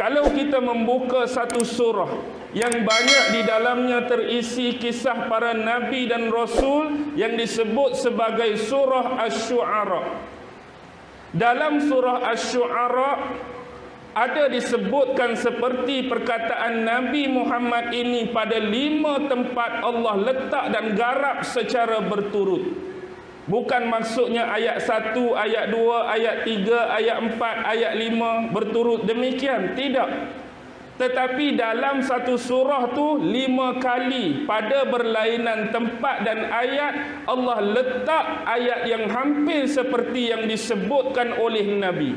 Kalau kita membuka satu surah yang banyak di dalamnya terisi kisah para nabi dan rasul yang disebut sebagai surah Asy-Syu'ara. Dalam surah Asy-Syu'ara ada disebutkan seperti perkataan Nabi Muhammad ini pada 5 tempat Allah letak dan garap secara berturut. Bukan maksudnya ayat 1, ayat 2, ayat 3, ayat 4, ayat 5 berturut demikian. Tidak. Tetapi dalam satu surah tu 5 kali pada berlainan tempat dan ayat Allah letak ayat yang hampir seperti yang disebutkan oleh Nabi.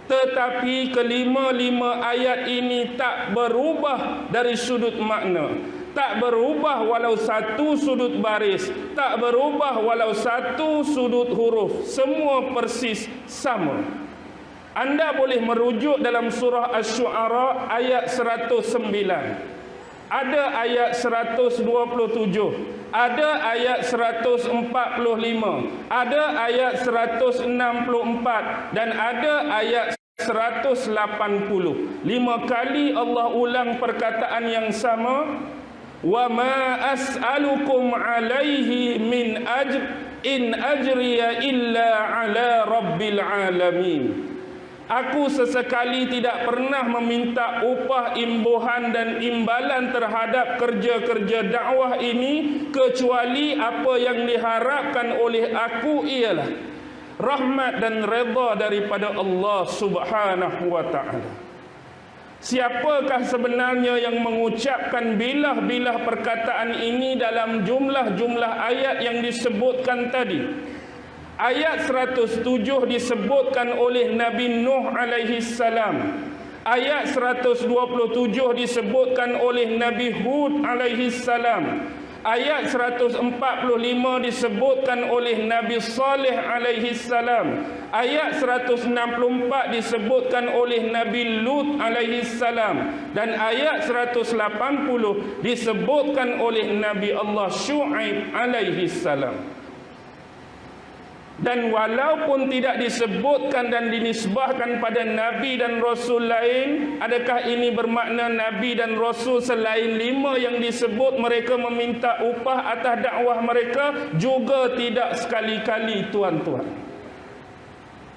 Tetapi kelima-lima ayat ini tak berubah dari sudut makna. Tak berubah walau satu sudut baris, tak berubah walau satu sudut huruf, semua persis sama. Anda boleh merujuk dalam surah Asy-Syu'ara ayat 109. Ada ayat 127, ada ayat 145, ada ayat 164 dan ada ayat 180. 5 kali Allah ulang perkataan yang sama. Wa ma as'alukum alaihi min ajr in ajriya illa ala rabbil alamin. Aku sesekali tidak pernah meminta upah, imbuhan dan imbalan terhadap kerja-kerja dakwah ini kecuali apa yang diharapkan oleh aku ialah rahmat dan redha daripada Allah Subhanahu wa ta'ala. Siapakah sebenarnya yang mengucapkan bilah-bilah perkataan ini dalam jumlah-jumlah ayat yang disebutkan tadi? Ayat 107 disebutkan oleh Nabi Nuh alaihi salam. Ayat 127 disebutkan oleh Nabi Hud alaihi salam. Ayat 145 disebutkan oleh Nabi Saleh alaihi salam. Ayat 164 disebutkan oleh Nabi Lut alaihi salam. Dan ayat 180 disebutkan oleh Nabi Allah Syu'aib alaihi salam. Dan walaupun tidak disebutkan dan dinisbahkan pada Nabi dan Rasul lain, adakah ini bermakna Nabi dan Rasul selain 5 yang disebut mereka meminta upah atas dakwah mereka? Juga tidak sekali-kali, tuan-tuan.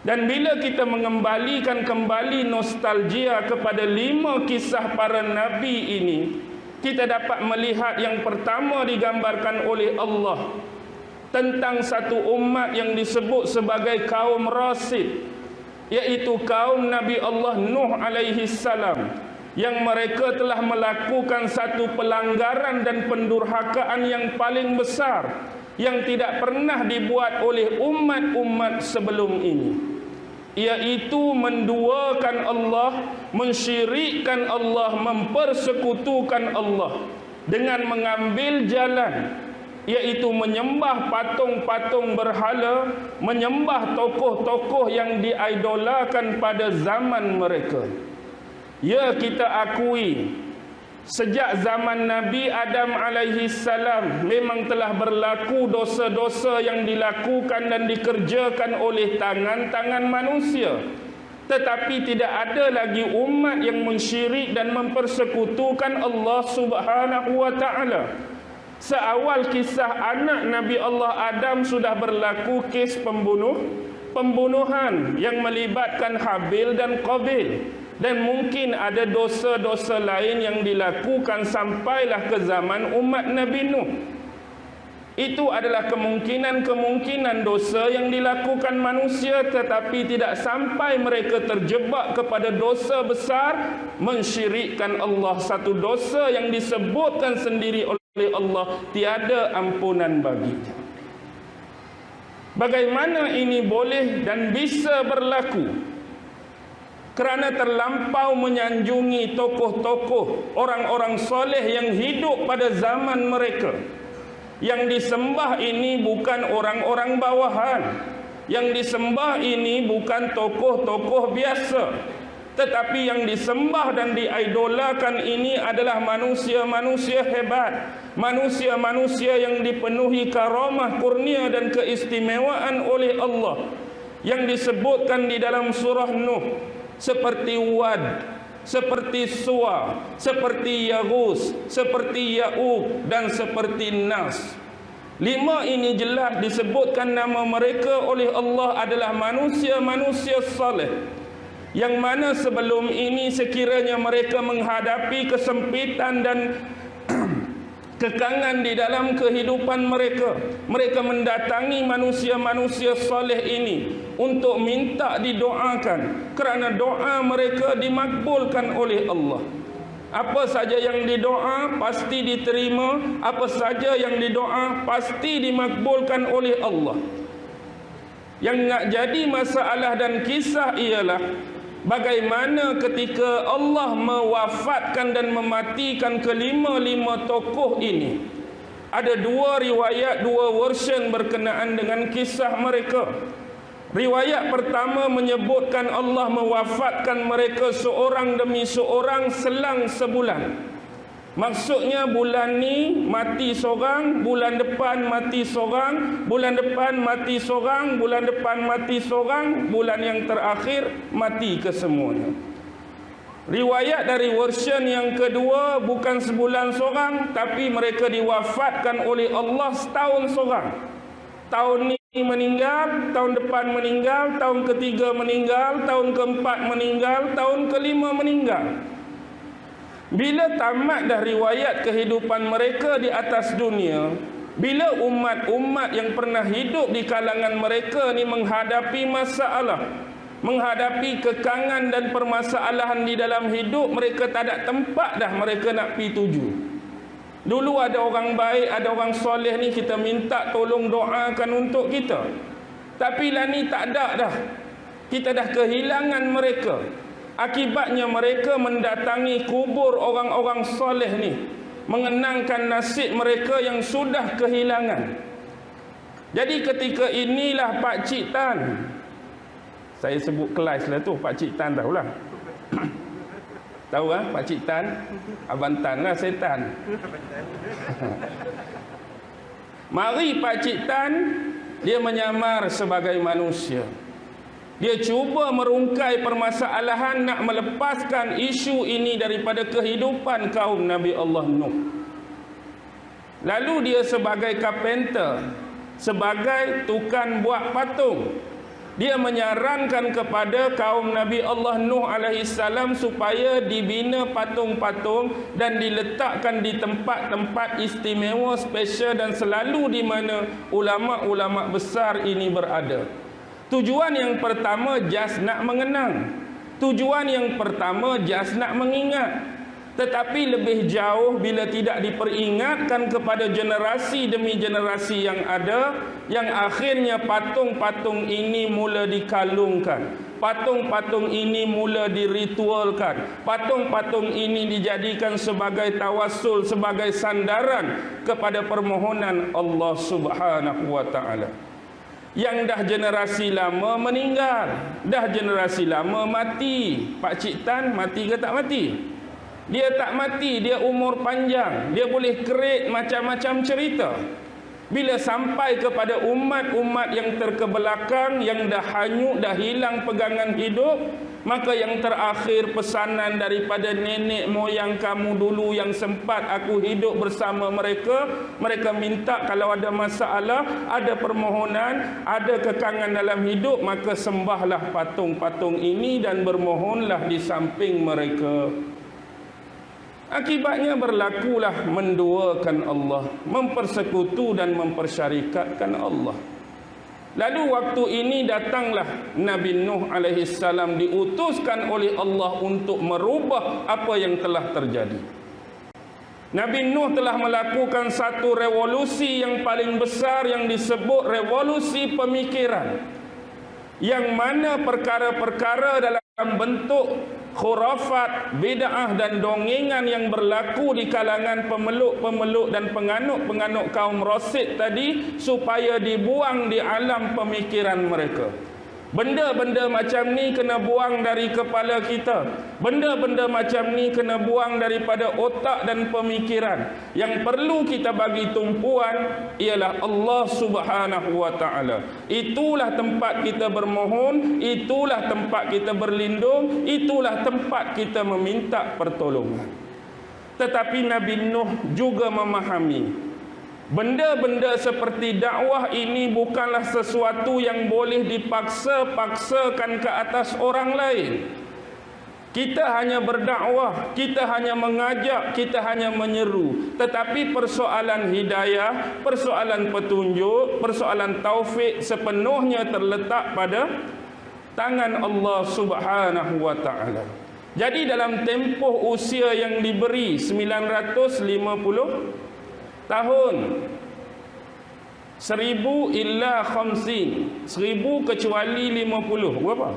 Dan bila kita mengembalikan kembali nostalgia kepada 5 kisah para Nabi ini, kita dapat melihat yang pertama digambarkan oleh Allah tentang satu umat yang disebut sebagai kaum Rasid, iaitu kaum Nabi Allah Nuh alaihi salam, yang mereka telah melakukan satu pelanggaran dan pendurhakaan yang paling besar yang tidak pernah dibuat oleh umat-umat sebelum ini, iaitu menduakan Allah, mensyirikkan Allah, mempersekutukan Allah dengan mengambil jalan, iaitu menyembah patung-patung berhala, menyembah tokoh-tokoh yang diidolakan pada zaman mereka. Ya, kita akui sejak zaman Nabi Adam alaihi salam memang telah berlaku dosa-dosa yang dilakukan dan dikerjakan oleh tangan-tangan manusia. Tetapi tidak ada lagi umat yang mensyirik dan mempersekutukan Allah Subhanahu wa ta'ala. Seawal kisah anak Nabi Allah Adam sudah berlaku kes pembunuhan yang melibatkan Habil dan Qabil. Dan mungkin ada dosa-dosa lain yang dilakukan sampailah ke zaman umat Nabi Nuh. Itu adalah kemungkinan-kemungkinan dosa yang dilakukan manusia, tetapi tidak sampai mereka terjebak kepada dosa besar mensyirikkan Allah, satu dosa yang disebutkan sendiri oleh Allah tiada ampunan baginya. Bagaimana ini boleh dan bisa berlaku? Kerana terlampau menyanjungi tokoh-tokoh orang-orang soleh yang hidup pada zaman mereka. Yang disembah ini bukan orang-orang bawahan, yang disembah ini bukan tokoh-tokoh biasa, tetapi yang disembah dan diidolakan ini adalah manusia-manusia hebat, manusia-manusia yang dipenuhi karamah, kurnia dan keistimewaan oleh Allah, yang disebutkan di dalam surah Nuh, seperti Wad, seperti Suwa, seperti Yaghus, seperti Ya'uq dan seperti Nas. 5 ini jelas disebutkan nama mereka oleh Allah adalah manusia-manusia saleh, yang mana sebelum ini sekiranya mereka menghadapi kesempitan dan kekangan di dalam kehidupan mereka, mereka mendatangi manusia-manusia soleh ini untuk minta didoakan, kerana doa mereka dimakbulkan oleh Allah. Apa saja yang didoa pasti diterima, apa saja yang didoa pasti dimakbulkan oleh Allah. Yang nak jadi masalah dan kisah ialah bagaimana ketika Allah mewafatkan dan mematikan kelima-lima tokoh ini. Ada 2 riwayat, 2 version berkenaan dengan kisah mereka. Riwayat pertama menyebutkan Allah mewafatkan mereka seorang demi seorang selang sebulan. Maksudnya bulan ni mati seorang, bulan depan mati seorang, bulan depan mati seorang, bulan depan mati seorang, bulan yang terakhir mati kesemuanya. Riwayat dari version yang kedua bukan sebulan seorang, tapi mereka diwafatkan oleh Allah setahun seorang. Tahun ni meninggal, tahun depan meninggal, tahun ketiga meninggal, tahun keempat meninggal, tahun kelima meninggal. Bila tamat dah riwayat kehidupan mereka di atas dunia, bila umat-umat yang pernah hidup di kalangan mereka ni menghadapi masalah, menghadapi kekangan dan permasalahan di dalam hidup, mereka tak ada tempat dah mereka nak pi tuju. Dulu ada orang baik, ada orang soleh ni kita minta tolong doakan untuk kita. Tapi lah ni tak ada dah. Kita dah kehilangan mereka. Akibatnya mereka mendatangi kubur orang-orang soleh ni, mengenangkan nasib mereka yang sudah kehilangan. Jadi ketika inilah Pak Cik Tan, saya sebut kelas lah tu, Pak Cik Tan tahulah. Tahu ah Pak Cik Tan? Abang Tan lah, saya Tan. Mari Pak Cik Tan, dia menyamar sebagai manusia. Dia cuba merungkai permasalahan nak melepaskan isu ini daripada kehidupan kaum Nabi Allah Nuh. Lalu dia sebagai carpenter, sebagai tukang buat patung, dia menyarankan kepada kaum Nabi Allah Nuh alaihissalam supaya dibina patung-patung dan diletakkan di tempat-tempat istimewa, special dan selalu di mana ulama-ulama besar ini berada. Tujuan yang pertama just nak mengenang. Tujuan yang pertama just nak mengingat. Tetapi lebih jauh bila tidak diperingatkan kepada generasi demi generasi yang ada, yang akhirnya patung-patung ini mula dikalungkan. Patung-patung ini mula diritualkan. Patung-patung ini dijadikan sebagai tawassul, sebagai sandaran kepada permohonan Allah Subhanahu wa taala. Yang dah generasi lama meninggal, dah generasi lama mati. Pak Cik Tan mati ke tak mati? Dia tak mati, dia umur panjang, dia boleh create macam-macam cerita. Bila sampai kepada umat-umat yang terkebelakang, yang dah hanyut, dah hilang pegangan hidup, maka yang terakhir pesanan daripada nenek moyang kamu dulu yang sempat aku hidup bersama mereka, mereka minta kalau ada masalah, ada permohonan, ada kekangan dalam hidup, maka sembahlah patung-patung ini dan bermohonlah di samping mereka. Akibatnya berlakulah menduakan Allah, mempersekutu dan mempersyarikatkan Allah. Lalu waktu ini datanglah Nabi Nuh alaihissalam, diutuskan oleh Allah untuk merubah apa yang telah terjadi. Nabi Nuh telah melakukan satu revolusi yang paling besar yang disebut revolusi pemikiran, yang mana perkara-perkara dalam bentuk khurafat, bid'ah dan dongengan yang berlaku di kalangan pemeluk-pemeluk dan penganut-penganut kaum Rasid tadi supaya dibuang di alam pemikiran mereka. Benda-benda macam ni kena buang dari kepala kita. Benda-benda macam ni kena buang daripada otak dan pemikiran. Yang perlu kita bagi tumpuan ialah Allah Subhanahu wa taala. Itulah tempat kita bermohon, itulah tempat kita berlindung, itulah tempat kita meminta pertolongan. Tetapi Nabi Nuh juga memahami benda-benda seperti dakwah ini bukanlah sesuatu yang boleh dipaksa-paksakan ke atas orang lain. Kita hanya berdakwah, kita hanya mengajak, kita hanya menyeru. Tetapi persoalan hidayah, persoalan petunjuk, persoalan taufik sepenuhnya terletak pada tangan Allah Subhanahu wa taala. Jadi dalam tempoh usia yang diberi 950 tahun, 1000 illa khamsin, 1000 kecuali 50, berapa?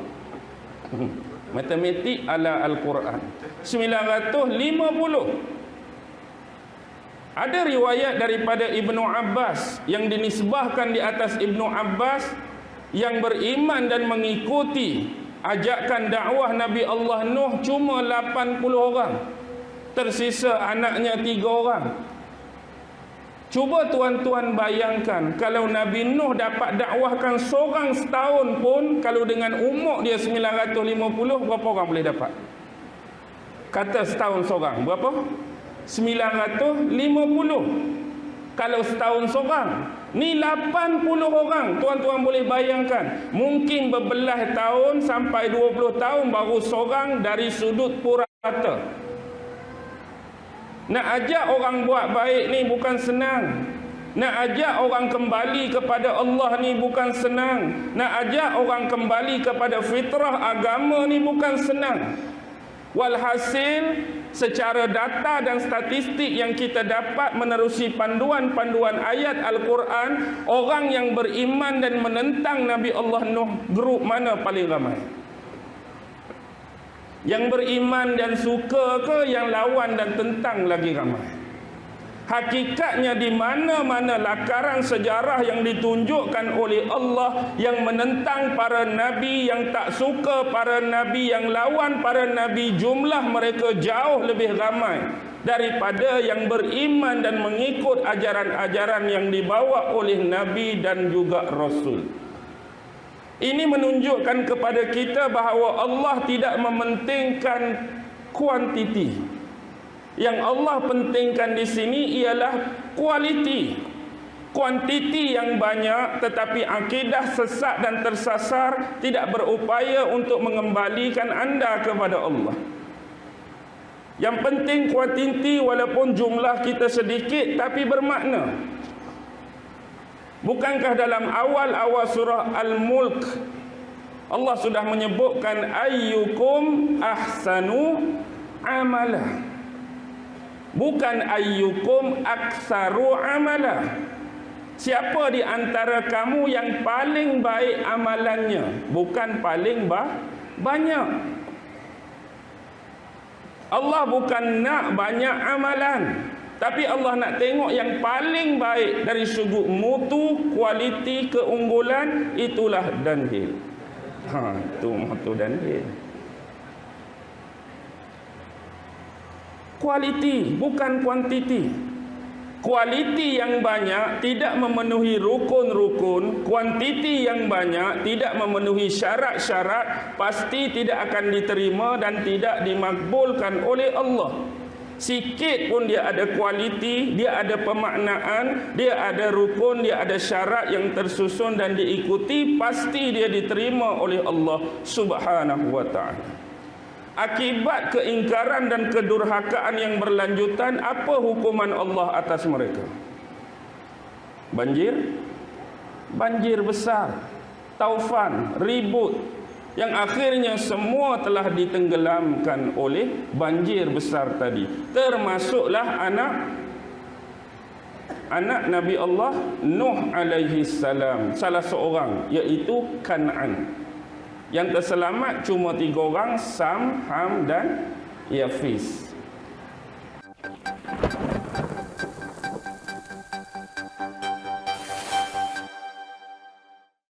Matematik ala Al-Quran, 950. Ada riwayat daripada Ibnu Abbas yang dinisbahkan di atas Ibnu Abbas yang beriman dan mengikuti ajakan dakwah Nabi Allah Nuh cuma 80 orang. Tersisa anaknya 3 orang. Cuba tuan-tuan bayangkan, kalau Nabi Nuh dapat dakwahkan seorang setahun pun, kalau dengan umur dia 950, berapa orang boleh dapat? Kata setahun seorang, berapa? 950. Kalau setahun seorang, ni 80 orang. Tuan-tuan boleh bayangkan, mungkin berbelah tahun sampai 20 tahun baru seorang dari sudut purata. Nak ajak orang buat baik ni bukan senang. Nak ajak orang kembali kepada Allah ni bukan senang. Nak ajak orang kembali kepada fitrah agama ni bukan senang. Walhasil, secara data dan statistik yang kita dapat menerusi panduan-panduan ayat Al-Quran, orang yang beriman dan menentang Nabi Allah Nuh, grup mana paling ramai? Yang beriman dan suka ke yang lawan dan tentang lagi ramai? Hakikatnya di mana-mana lakaran sejarah yang ditunjukkan oleh Allah yang menentang para nabi, yang tak suka para nabi, yang lawan para nabi, jumlah mereka jauh lebih ramai daripada yang beriman dan mengikut ajaran-ajaran yang dibawa oleh nabi dan juga rasul. Ini menunjukkan kepada kita bahawa Allah tidak mementingkan kuantiti. Yang Allah pentingkan di sini ialah kualiti. Kuantiti yang banyak tetapi akidah sesat dan tersasar tidak berupaya untuk mengembalikan anda kepada Allah. Yang penting kuantiti, walaupun jumlah kita sedikit tapi bermakna. Bukankah dalam awal-awal surah Al-Mulk Allah sudah menyebutkan ayyukum ahsanu amala, bukan ayyukum aktsaru amala. Siapa di antara kamu yang paling baik amalannya, bukan paling banyak. Allah bukan nak banyak amalan, tapi Allah nak tengok yang paling baik dari sudut mutu, kualiti, keunggulan. Itulah danhil. Itu mutu danhil. Kualiti, bukan kuantiti. Kualiti yang banyak tidak memenuhi rukun-rukun, kuantiti yang banyak tidak memenuhi syarat-syarat, pasti tidak akan diterima dan tidak dimakbulkan oleh Allah. Sikit pun dia ada kualiti, dia ada pemaknaan, dia ada rukun, dia ada syarat yang tersusun dan diikuti, pasti dia diterima oleh Allah Subhanahu wa ta'ala. Akibat keingkaran dan kedurhakaan yang berlanjutan, apa hukuman Allah atas mereka? Banjir, banjir besar, taufan, ribut, yang akhirnya semua telah ditenggelamkan oleh banjir besar tadi. Termasuklah anak Nabi Allah Nuh alaihi salam, salah seorang, iaitu Kan'an. Yang terselamat cuma 3 orang, Sam, Ham dan Yafis.